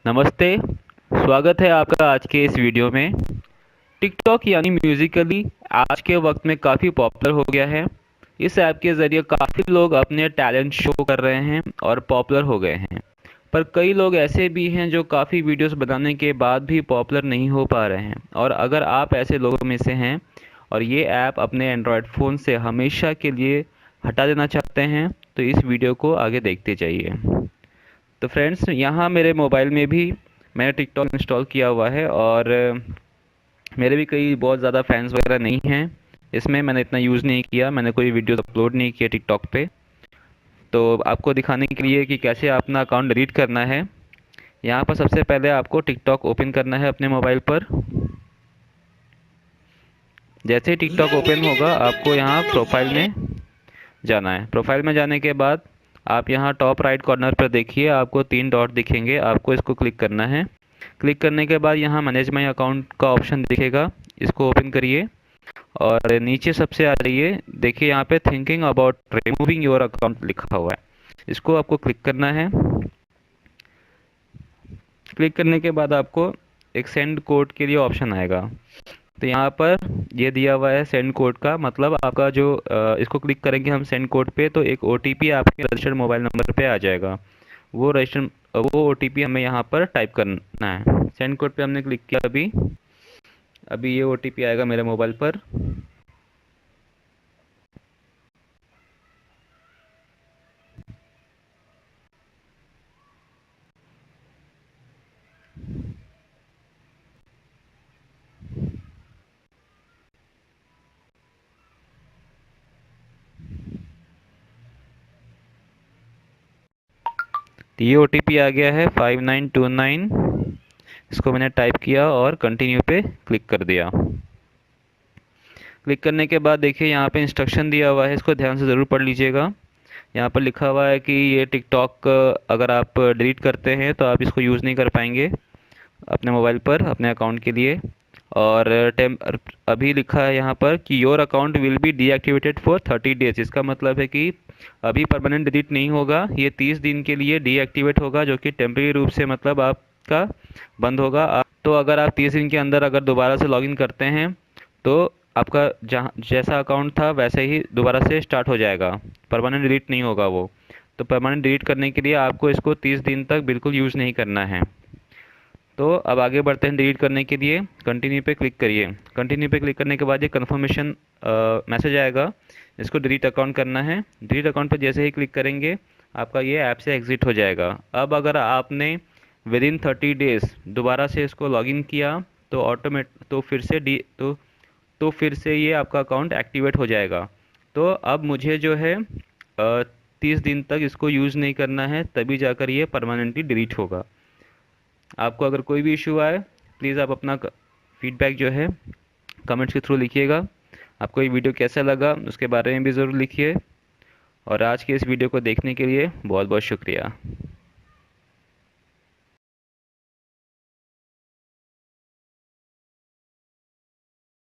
नमस्ते। स्वागत है आपका आज के इस वीडियो में। टिकटॉक यानी म्यूजिकली आज के वक्त में काफ़ी पॉपुलर हो गया है। इस ऐप के ज़रिए काफ़ी लोग अपने टैलेंट शो कर रहे हैं और पॉपुलर हो गए हैं। पर कई लोग ऐसे भी हैं जो काफ़ी वीडियोस बनाने के बाद भी पॉपुलर नहीं हो पा रहे हैं। और अगर आप ऐसे लोगों में से हैं और ये ऐप अपने एंड्रॉयड फ़ोन से हमेशा के लिए हटा देना चाहते हैं तो इस वीडियो को आगे देखते जाइए। तो फ्रेंड्स, यहाँ मेरे मोबाइल में भी मैंने टिकटॉक इंस्टॉल किया हुआ है और मेरे भी कई बहुत ज़्यादा फैंस वगैरह नहीं हैं। इसमें मैंने इतना यूज़ नहीं किया, मैंने कोई वीडियो अपलोड नहीं किया टिकटॉक पे। तो आपको दिखाने के लिए कि कैसे अपना अकाउंट डिलीट करना है, यहाँ पर सबसे पहले आपको टिकटॉक ओपन करना है अपने मोबाइल पर। जैसे ही टिकटॉक ओपन होगा आपको यहाँ प्रोफाइल में जाना है। प्रोफाइल में जाने के बाद आप यहाँ टॉप राइट कॉर्नर पर देखिए, आपको 3 डॉट दिखेंगे, आपको इसको क्लिक करना है। क्लिक करने के बाद यहाँ मैनेज माई अकाउंट का ऑप्शन दिखेगा, इसको ओपन करिए और नीचे सबसे आ रही है, देखिए यहाँ पे thinking about removing your account लिखा हुआ है, इसको आपको क्लिक करना है। क्लिक करने के बाद आपको एक सेंड कोड के लिए ऑप्शन आएगा। तो यहाँ पर ये दिया हुआ है सेंड कोड का मतलब आपका जो इसको क्लिक करेंगे हम सेंड कोड पे तो एक ओटीपी आपके रजिस्टर्ड मोबाइल नंबर पे आ जाएगा। वो ओटीपी हमें यहाँ पर टाइप करना है। सेंड कोड पे हमने क्लिक किया, अभी ये ओटीपी आएगा मेरे मोबाइल पर। तो ये ओटीपी आ गया है 5929। इसको मैंने टाइप किया और कंटिन्यू पे क्लिक कर दिया। क्लिक करने के बाद देखिए यहाँ पे इंस्ट्रक्शन दिया हुआ है, इसको ध्यान से ज़रूर पढ़ लीजिएगा। यहाँ पर लिखा हुआ है कि ये टिकटॉक अगर आप डिलीट करते हैं तो आप इसको यूज़ नहीं कर पाएंगे अपने मोबाइल पर अपने अकाउंट के लिए। और अभी लिखा है यहाँ पर कि your account will be deactivated for 30 days. इसका मतलब है कि अभी परमानेंट डिलीट नहीं होगा, ये 30 दिन के लिए डीएक्टिवेट होगा, जो कि टेम्परेरी रूप से मतलब आपका बंद होगा। तो अगर आप 30 दिन के अंदर अगर दोबारा से लॉगिन करते हैं तो आपका जहाँ जैसा अकाउंट था वैसे ही दोबारा से स्टार्ट हो जाएगा, परमानेंट डिलीट नहीं होगा वो। तो परमानेंट डिलीट करने के लिए आपको इसको 30 दिन तक बिल्कुल यूज़ नहीं करना है। तो अब आगे बढ़ते हैं डिलीट करने के लिए। कंटिन्यू पे क्लिक करिए। कंटिन्यू पे क्लिक करने के बाद ये कन्फर्मेशन मैसेज आएगा, इसको डिलीट अकाउंट करना है। डिलीट अकाउंट पर जैसे ही क्लिक करेंगे आपका ये ऐप से एग्ज़िट हो जाएगा। अब अगर आपने विद इन 30 डेज़ दोबारा से इसको लॉगिन किया तो तो फिर से ये आपका अकाउंट एक्टिवेट हो जाएगा। तो अब मुझे जो है 30 दिन तक इसको यूज़ नहीं करना है, तभी जाकर ये परमानेंटली डिलीट होगा। आपको अगर कोई भी इशू आए प्लीज़ आप अपना फीडबैक जो है कमेंट्स के थ्रू लिखिएगा। आपको ये वीडियो कैसा लगा उसके बारे में भी ज़रूर लिखिए। और आज के इस वीडियो को देखने के लिए बहुत बहुत शुक्रिया।